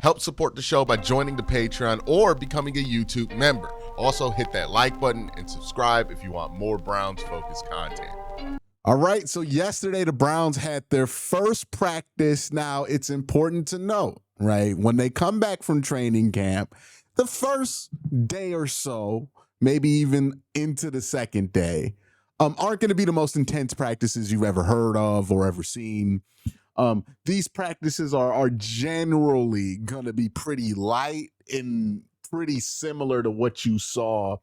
Help support the show by joining the Patreon or becoming a YouTube member. Also, hit that like button and subscribe if you want more Browns-focused content. All right, so yesterday the Browns had their first practice. Now, it's important to note, right, when they come back from training camp, the first day or so, maybe even into the second day, aren't going to be the most intense practices you've ever heard of or ever seen. These practices are generally going to be pretty light and pretty similar to what you saw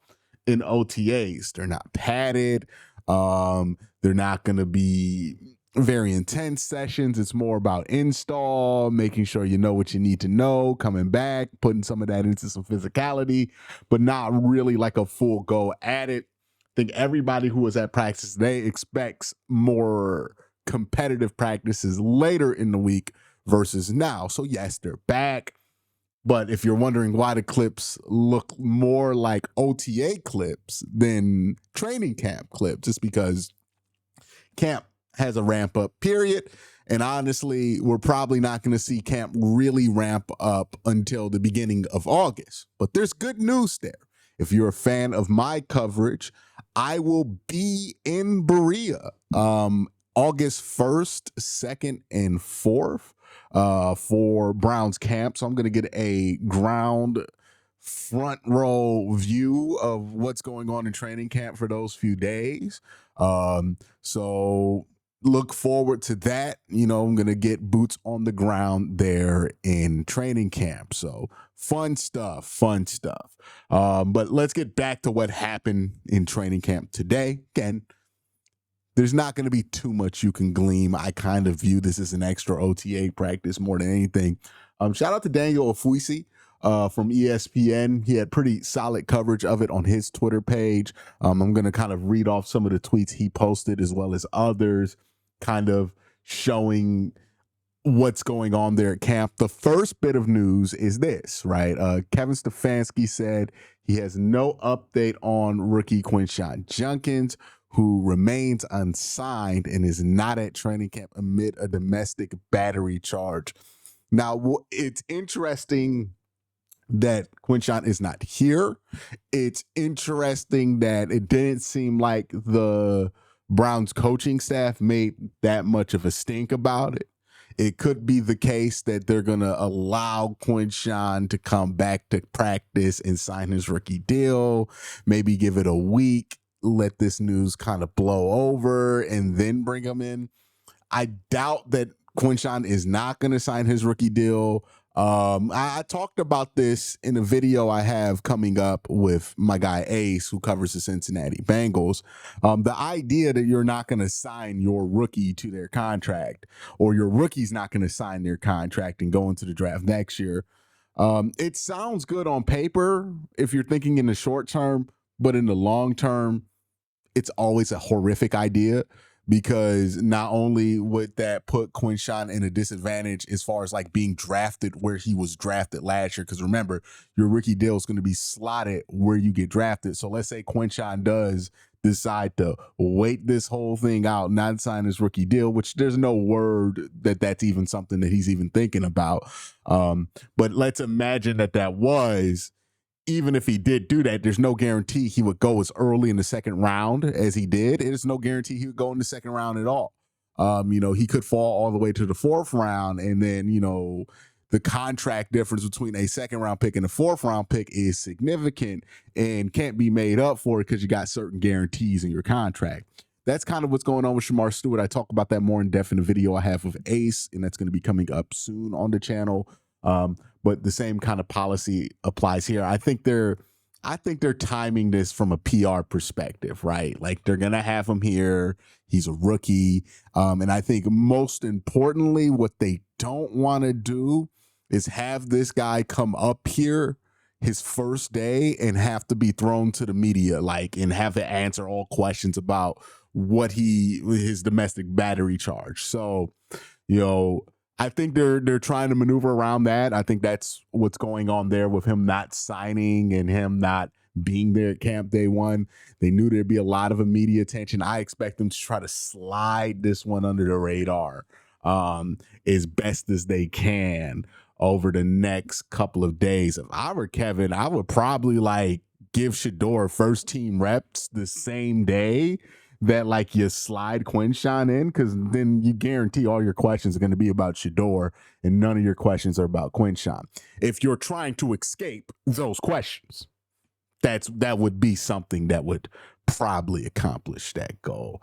in OTAs. They're not padded. They're not going to be very intense sessions. It's more about install, making sure you know what you need to know, coming back, putting some of that into some physicality, but not really like a full go at it. I think everybody who was at practice today expects more competitive practices later in the week versus now. So yes, they're back. But if you're wondering why the clips look more like OTA clips than training camp clips, it's because camp has a ramp up period. And honestly, we're probably not going to see camp really ramp up until the beginning of August. But there's good news there. If you're a fan of my coverage, I will be in Berea August 1st, 2nd, and 4th for Browns camp. So I'm going to get a ground front row view of what's going on in training camp for those few days. So look forward to that. You know, I'm going to get boots on the ground there in training camp. So fun stuff. But let's get back to what happened in training camp today. Again, there's not going to be too much you can glean. I kind of view this as an extra OTA practice more than anything. Shout out to Daniel Ofuisi from ESPN. He had pretty solid coverage of it on his Twitter page. I'm going to kind of read off some of the tweets he posted as well as others, kind of showing what's going on there at camp. The first bit of news is this, right? Kevin Stefanski said he has no update on rookie Quincy Junkins, who remains unsigned and is not at training camp amid a domestic battery charge. Now, it's interesting that Quincy is not here. It's interesting that it didn't seem like the Browns coaching staff made that much of a stink about it. It could be the case that they're going to allow Quincy to come back to practice and sign his rookie deal, maybe give it a week, let this news kind of blow over and then bring him in. I doubt that Quincy is not going to sign his rookie deal. I talked about this in a video I have coming up with my guy Ace, who covers the Cincinnati Bengals. The idea that you're not going to sign your rookie to their contract, or your rookie's not going to sign their contract and go into the draft next year. It sounds good on paper if you're thinking in the short term, but in the long term, it's always a horrific idea, because not only would that put Quincy in a disadvantage as far as like being drafted where he was drafted last year, because remember, your rookie deal is going to be slotted where you get drafted. So let's say Quincy does decide to wait this whole thing out, not sign his rookie deal, which there's no word that that's even something that he's even thinking about. But let's imagine that was. Even if he did do that, there's no guarantee he would go as early in the second round as he did. There's no guarantee he would go in the second round at all. He could fall all the way to the fourth round, and then, the contract difference between a second round pick and a fourth round pick is significant and can't be made up for it because you got certain guarantees in your contract. That's kind of what's going on with Shamar Stewart. I talk about that more in depth in a video I have with Ace, and that's going to be coming up soon on the channel. But the same kind of policy applies here. I think they're timing this from a PR perspective, right? Like, they're going to have him here. He's a rookie. And I think most importantly, what they don't want to do is have this guy come up here his first day and have to be thrown to the media, and have to answer all questions about his domestic battery charge. So, I think they're trying to maneuver around that. I think that's what's going on there with him not signing and him not being there at camp day one. They knew there'd be a lot of media attention. I expect them to try to slide this one under the radar as best as they can. over the next couple of days. If I were Kevin, I would probably like give Shador first team reps the same day that like you slide Quinshon in, because then you guarantee all your questions are going to be about Shador and none of your questions are about Quinshon. If you're trying to escape those questions, that would be something that would probably accomplish that goal.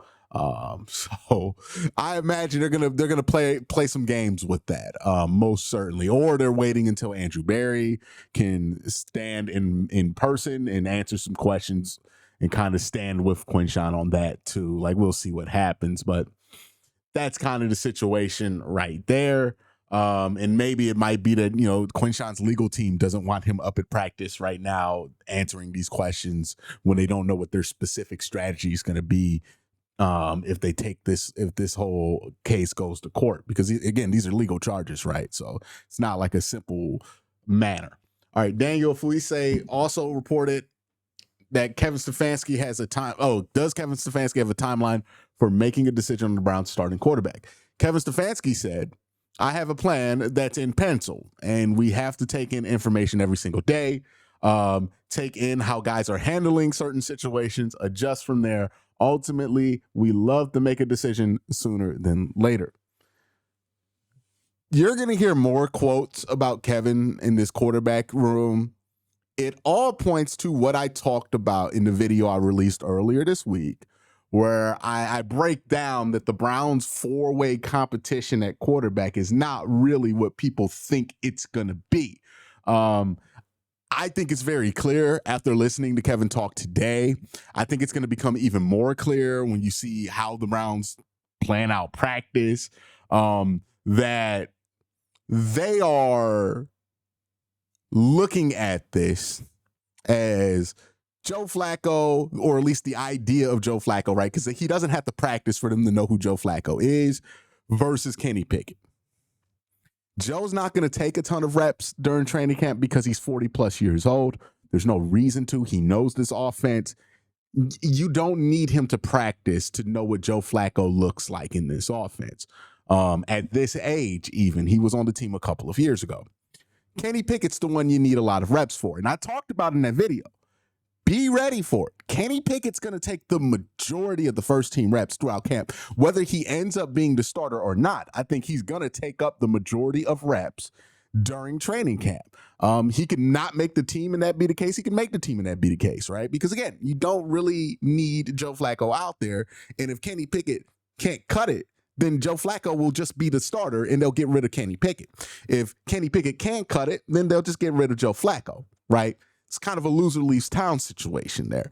So I imagine they're gonna play some games with that, most certainly, or they're waiting until Andrew Berry can stand in person and answer some questions and kind of stand with Quinshon on that too. Like, we'll see what happens, but that's kind of the situation right there. And maybe it might be that, Quinshon's legal team doesn't want him up at practice right now answering these questions when they don't know what their specific strategy is going to be, if this whole case goes to court, because again, these are legal charges, right? So it's not like a simple manner. All right, Daniel Fuise also reported that Kevin Stefanski has does Kevin Stefanski have a timeline for making a decision on the Browns starting quarterback? Kevin Stefanski said, I have a plan that's in pencil, and we have to take in information every single day, take in how guys are handling certain situations, adjust from there. Ultimately, we love to make a decision sooner than later. You're going to hear more quotes about Kevin in this quarterback room. It all points to what I talked about in the video I released earlier this week, where I break down that the Browns' four-way competition at quarterback is not really what people think it's going to be. I think it's very clear after listening to Kevin talk today. I think it's going to become even more clear when you see how the Browns plan out practice, that they are looking at this as Joe Flacco, or at least the idea of Joe Flacco, right? Because he doesn't have to practice for them to know who Joe Flacco is, versus Kenny Pickett. Joe's not going to take a ton of reps during training camp because he's 40 plus years old. There's no reason to. He knows this offense. You don't need him to practice to know what Joe Flacco looks like in this offense. At this age, even, he was on the team a couple of years ago. Kenny Pickett's the one you need a lot of reps for. And I talked about in that video. Be ready for it. Kenny Pickett's going to take the majority of the first team reps throughout camp. Whether he ends up being the starter or not, I think he's going to take up the majority of reps during training camp. He could not make the team and that be the case. He can make the team and that be the case, right? Because again, you don't really need Joe Flacco out there. And if Kenny Pickett can't cut it, then Joe Flacco will just be the starter and they'll get rid of Kenny Pickett. If Kenny Pickett can't cut it, then they'll just get rid of Joe Flacco, right? It's kind of a loser leaves town situation there.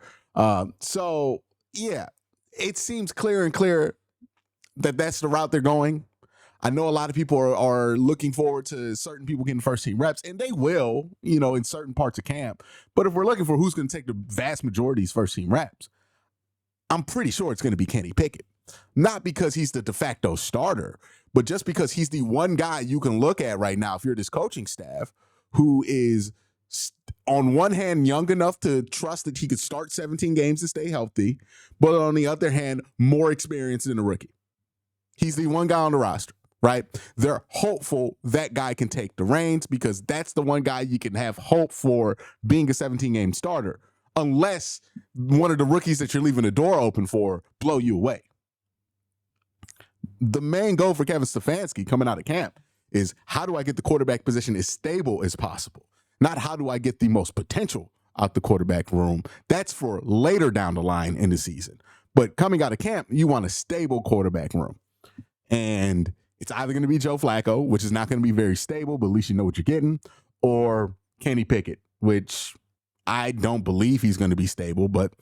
So, yeah, it seems clear and clear that that's the route they're going. I know a lot of people are looking forward to certain people getting first team reps, and they will, in certain parts of camp. But if we're looking for who's going to take the vast majority of these first team reps, I'm pretty sure it's going to be Kenny Pickett. Not because he's the de facto starter, but just because he's the one guy you can look at right now, if you're this coaching staff, who is on one hand young enough to trust that he could start 17 games and stay healthy, but on the other hand, more experienced than a rookie. He's the one guy on the roster, right? They're hopeful that guy can take the reins because that's the one guy you can have hope for being a 17-game starter, unless one of the rookies that you're leaving the door open for blow you away. The main goal for Kevin Stefanski coming out of camp is, how do I get the quarterback position as stable as possible? Not how do I get the most potential out the quarterback room. That's for later down the line in the season. But coming out of camp, you want a stable quarterback room. And it's either going to be Joe Flacco, which is not going to be very stable, but at least you know what you're getting, or Kenny Pickett, which I don't believe he's going to be stable. But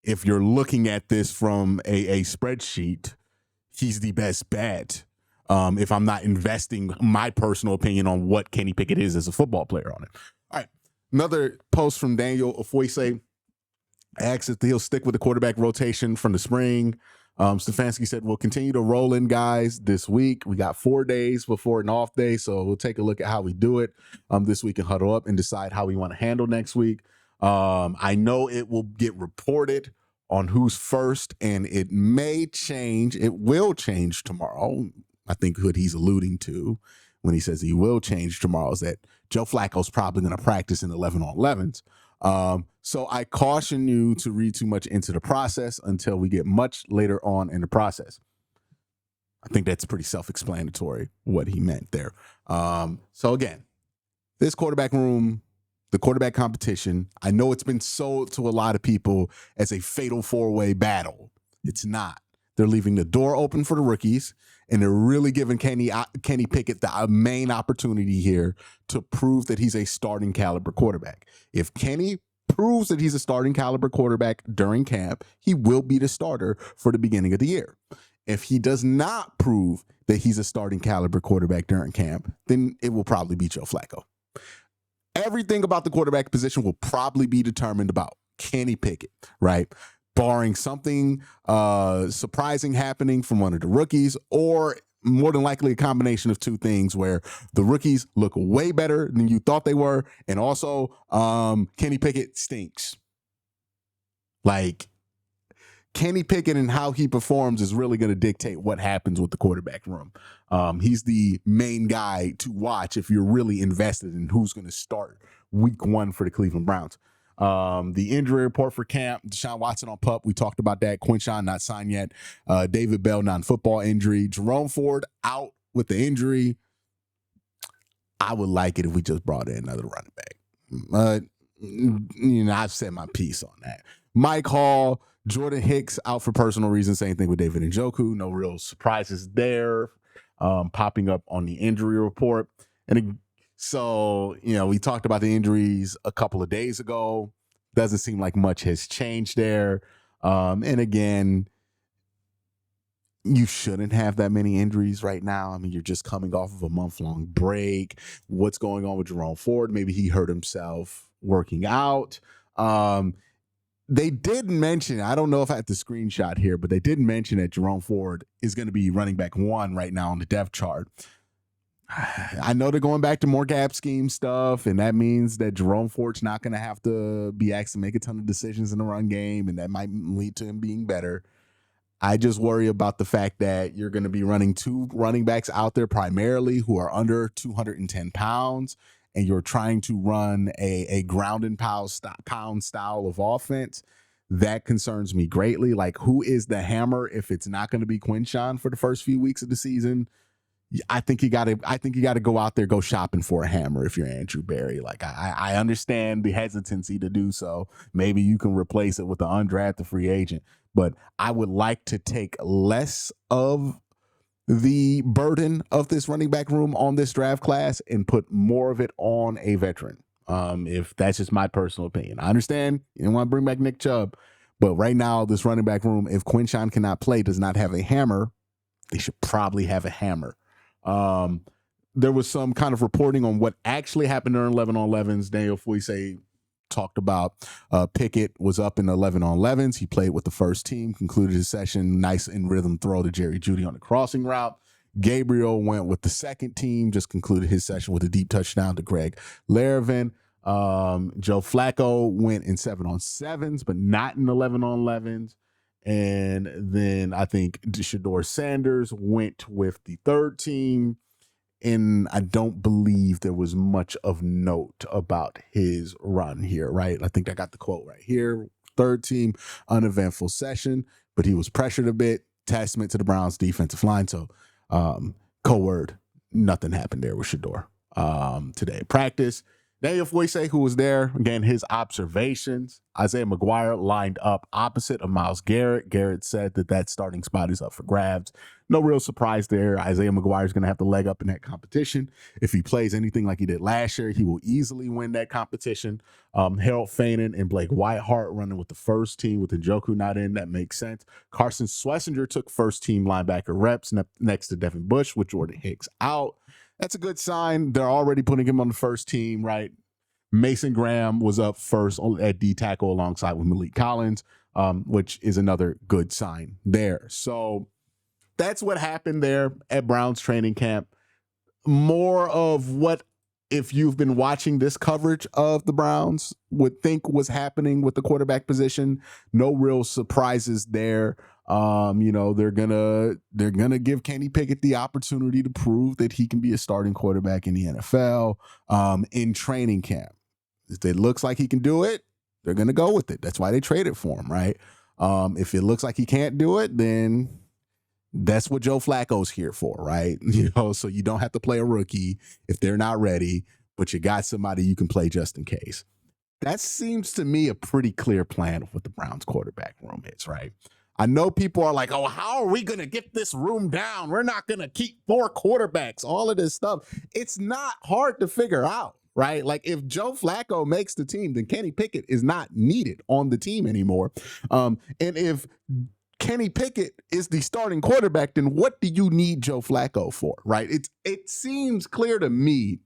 if you're looking at this from a spreadsheet, he's the best bet. If I'm not investing my personal opinion on what Kenny Pickett is as a football player on it. All right. Another post from Daniel Ofoise asks if he'll stick with the quarterback rotation from the spring. Stefanski said, we'll continue to roll in guys this week. We got 4 days before an off day, so we'll take a look at how we do it this week and huddle up and decide how we want to handle next week. I know it will get reported on who's first, and it may change. It will change tomorrow. I think what he's alluding to, when he says he will change tomorrow is that Joe Flacco's probably going to practice in 11 on 11s. So I caution you to read too much into the process until we get much later on in the process. I think that's pretty self-explanatory what he meant there. So again, this quarterback room, the quarterback competition, I know it's been sold to a lot of people as a fatal four-way battle. It's not. They're leaving the door open for the rookies, and they're really giving Kenny Pickett the main opportunity here to prove that he's a starting caliber quarterback. If Kenny proves that he's a starting caliber quarterback during camp, he will be the starter for the beginning of the year. If he does not prove that he's a starting caliber quarterback during camp, then it will probably be Joe Flacco. Everything about the quarterback position will probably be determined about Kenny Pickett, right? Barring something surprising happening from one of the rookies, or more than likely a combination of two things where the rookies look way better than you thought they were, and also Kenny Pickett stinks. Like, Kenny Pickett and how he performs is really going to dictate what happens with the quarterback room. He's the main guy to watch if you're really invested in who's going to start week 1 for the Cleveland Browns. The injury report for camp, Deshaun Watson on PUP. We talked about that. Quincy not signed yet. David Bell, non-football injury. Jerome Ford out with the injury. I would like it if we just brought in another running back. But, I've said my piece on that. Mike Hall, Jordan Hicks out for personal reasons. Same thing with David Njoku. No real surprises there popping up on the injury report. And so, we talked about the injuries a couple of days ago. Doesn't seem like much has changed there. And again, you shouldn't have that many injuries right now. I mean, you're just coming off of a month-long break. What's going on with Jerome Ford? Maybe he hurt himself working out. They did mention, I don't know if I have the screenshot here, but they did mention that Jerome Ford is going to be running back 1 right now on the depth chart. I know they're going back to more gap scheme stuff, and that means that Jerome Ford's not going to have to be asked to make a ton of decisions in the run game, and that might lead to him being better. I just worry about the fact that you're going to be running 2 running backs out there primarily who are under 210 pounds, and you're trying to run a ground and pound style of offense. That concerns me greatly. Like, who is the hammer if it's not going to be Quincy for the first few weeks of the season? I think you got to go out there, go shopping for a hammer if you're Andrew Berry. Like, I understand the hesitancy to do so. Maybe you can replace it with an undrafted free agent, but I would like to take less of the burden of this running back room on this draft class and put more of it on a veteran. If that's just my personal opinion. I understand you don't want to bring back Nick Chubb, but right now this running back room, if Quincy cannot play, does not have a hammer, they should probably have a hammer. There was some kind of reporting on what actually happened during 11 on 11s. Daniel Foyce talked about Pickett was up in 11 on 11s. He played with the first team, concluded his session, nice in rhythm throw to Jerry Jeudy on the crossing route. Gabriel went with the second team, just concluded his session with a deep touchdown to Greg Lervin. Joe Flacco went in 7 on 7s, but not in 11 on 11s. And then I think Shador Sanders went with the third team. And I don't believe there was much of note about his run here, right? I think I got the quote right here. Third team, uneventful session, but he was pressured a bit. Testament to the Browns defensive line. So, co-word, nothing happened there with Shador today. Practice. Daniel Foyce, who was there, again, his observations. Isaiah McGuire lined up opposite of Myles Garrett. Garrett said that starting spot is up for grabs. No real surprise there. Isaiah McGuire is going to have to leg up in that competition. If he plays anything like he did last year, he will easily win that competition. Harold Fanin and Blake Whitehart running with the first team with Njoku not in. That makes sense. Carson Schlesinger took first team linebacker reps next to Devin Bush with Jordan Hicks out. That's a good sign. They're already putting him on the first team, right? Mason Graham was up first at D tackle alongside with Malik Collins, which is another good sign there. So that's what happened there at Browns training camp. More of what, if you've been watching this coverage of the Browns, would think was happening with the quarterback position. No real surprises there. They're gonna give Kenny Pickett the opportunity to prove that he can be a starting quarterback in the NFL in training camp. If it looks like he can do it, they're gonna go with it. That's why they traded for him, right? If it looks like he can't do it, then that's what Joe Flacco's here for, right? So you don't have to play a rookie if they're not ready, but you got somebody you can play just in case. That seems to me a pretty clear plan of what the Browns quarterback room is, right? I know people are like, oh, how are we going to get this room down? We're not going to keep 4 quarterbacks, all of this stuff. It's not hard to figure out, right? Like if Joe Flacco makes the team, then Kenny Pickett is not needed on the team anymore. And if Kenny Pickett is the starting quarterback, then what do you need Joe Flacco for, right? It seems clear to me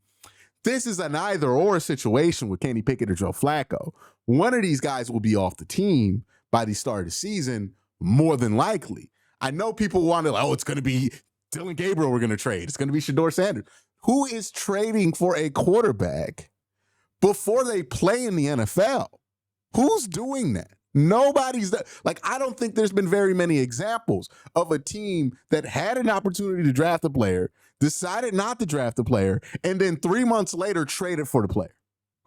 this is an either or situation with Kenny Pickett or Joe Flacco. One of these guys will be off the team by the start of the season, more than likely. I know people want to, it's going to be Dylan Gabriel we're going to trade. It's going to be Shedeur Sanders. Who is trading for a quarterback before they play in the NFL? Who's doing that? Nobody's that. Like, I don't think there's been very many examples of a team that had an opportunity to draft a player, decided not to draft the player, and then 3 months later traded for the player.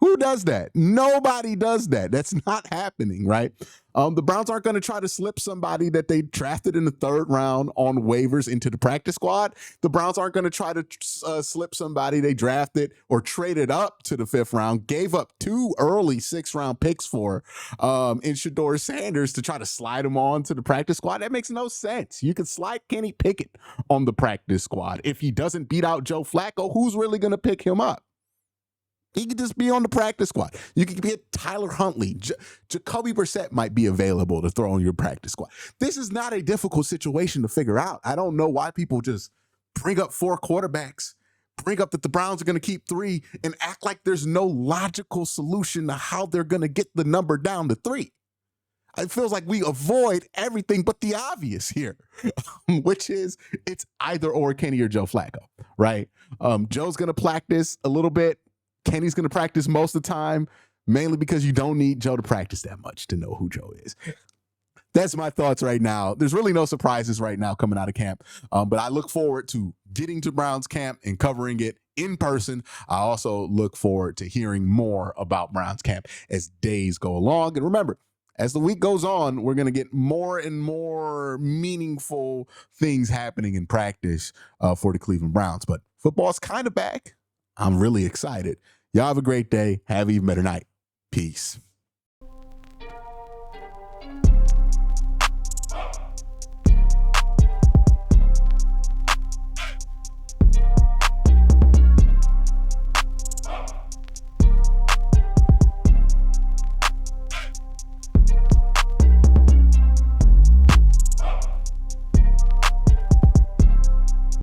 Who does that? Nobody does that. That's not happening, right? The Browns aren't going to try to slip somebody that they drafted in the 3rd round on waivers into the practice squad. The Browns aren't going to try to slip somebody they drafted or traded up to the 5th round, gave up 2 early 6th round picks for in Shedeur Sanders to try to slide him on to the practice squad. That makes no sense. You can slide Kenny Pickett on the practice squad. If he doesn't beat out Joe Flacco, who's really going to pick him up? He could just be on the practice squad. You could get Tyler Huntley. Jacoby Brissett might be available to throw on your practice squad. This is not a difficult situation to figure out. I don't know why people just bring up 4 quarterbacks, bring up that the Browns are going to keep 3, and act like there's no logical solution to how they're going to get the number down to 3. It feels like we avoid everything but the obvious here, which is it's either or Kenny or Joe Flacco, right? Joe's going to practice a little bit. Kenny's going to practice most of the time, mainly because you don't need Joe to practice that much to know who Joe is. That's my thoughts right now. There's really no surprises right now coming out of camp, but I look forward to getting to Browns camp and covering it in person. I also look forward to hearing more about Browns camp as days go along. And remember, as the week goes on, we're going to get more and more meaningful things happening in practice for the Cleveland Browns. But football's kind of back. I'm really excited. Y'all have a great day. Have an even better night. Peace.